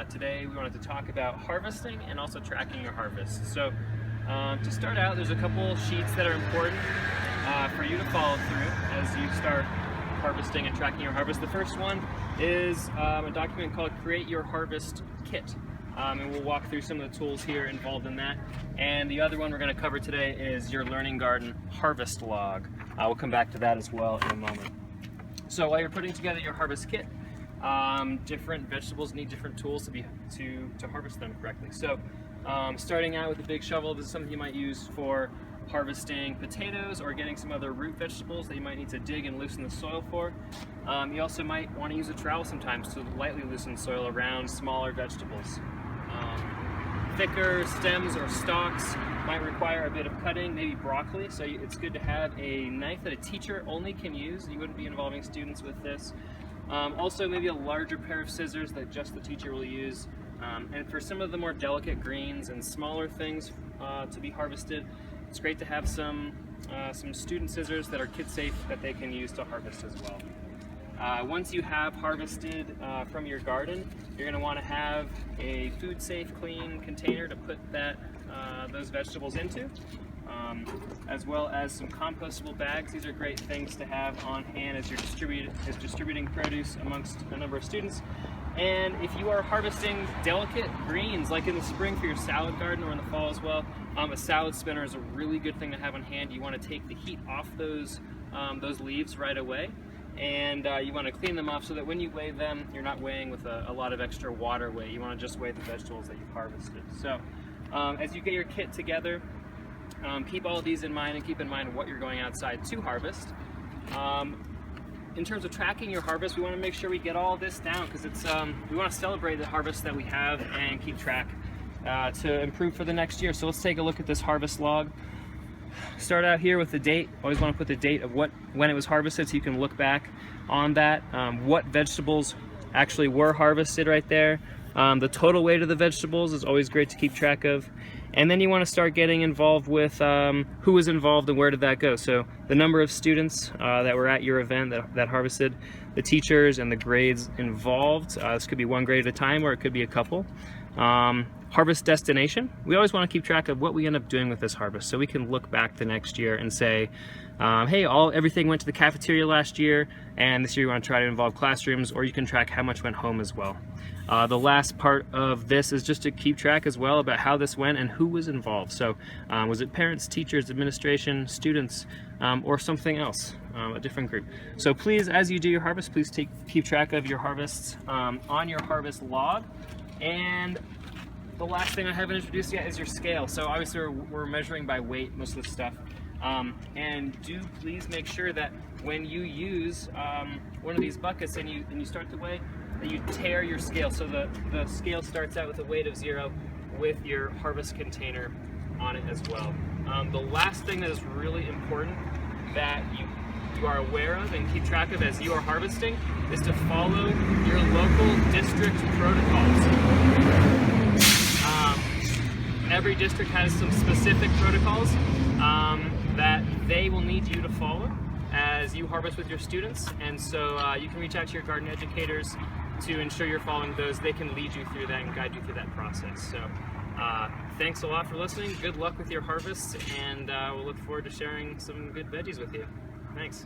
Today we wanted to talk about harvesting and also tracking your harvest. So to start out, there's a couple sheets that are important for you to follow through as you start harvesting and tracking your harvest. The first one is a document called Create Your Harvest Kit. And we'll walk through some of the tools here involved in that. And the other one we're going to cover today is your Learning Garden Harvest Log. We'll come back to that as well in a moment. So while you're putting together your harvest kit, different vegetables need different tools to harvest them correctly. So starting out with a big shovel, this is something you might use for harvesting potatoes or getting some other root vegetables that you might need to dig and loosen the soil for. You also might want to use a trowel sometimes to lightly loosen soil around smaller vegetables. Thicker stems or stalks might require a bit of cutting, maybe broccoli, so it's good to have a knife that a teacher only can use. You wouldn't be involving students with this. Also maybe a larger pair of scissors that just the teacher will use. And for some of the more delicate greens and smaller things to be harvested, it's great to have some student scissors that are kid safe that they can use to harvest as well. Once you have harvested from your garden, you're going to want to have a food safe, clean container to put those vegetables into, as well as some compostable bags. These are great things to have on hand as you're distributing produce amongst a number of students. And if you are harvesting delicate greens, like in the spring for your salad garden or in the fall as well, a salad spinner is a really good thing to have on hand. You want to take the heat off those leaves right away, and you want to clean them off so that when you weigh them, you're not weighing with a lot of extra water weight. You want to just weigh the vegetables that you've harvested. So as you get your kit together, keep all of these in mind and keep in mind what you're going outside to harvest. In terms of tracking your harvest, we want to make sure we get all this down because we want to celebrate the harvest that we have and keep track to improve for the next year. So let's take a look at this harvest log. Start out here with the date. Always want to put the date of when it was harvested so you can look back on that. What vegetables actually were harvested right there. The total weight of the vegetables is always great to keep track of. And then you want to start getting involved with who was involved and where did that go. So the number of students that were at your event that harvested, the teachers and the grades involved. This could be one grade at a time or it could be a couple. Harvest destination. We always want to keep track of what we end up doing with this harvest so we can look back the next year and say, hey, everything went to the cafeteria last year, and this year you want to try to involve classrooms, or you can track how much went home as well. The last part of this is just to keep track as well about how this went and who was involved. So was it parents, teachers, administration, students, or something else, a different group. So please, as you do your harvest, please keep track of your harvests on your harvest log. And the last thing I haven't introduced yet is your scale. So obviously we're measuring by weight most of this stuff. And do please make sure that when you use one of these buckets and you start to weigh, that you tear your scale. So the scale starts out with a weight of 0 with your harvest container on it as well. The last thing that is really important that you are aware of and keep track of as you are harvesting is to follow your local district protocols. Every district has some specific protocols that they will need you to follow as you harvest with your students, and so you can reach out to your garden educators to ensure you're following those. They can lead you through that and guide you through that process. So thanks a lot for listening. Good luck with your harvests, and we'll look forward to sharing some good veggies with you. Thanks.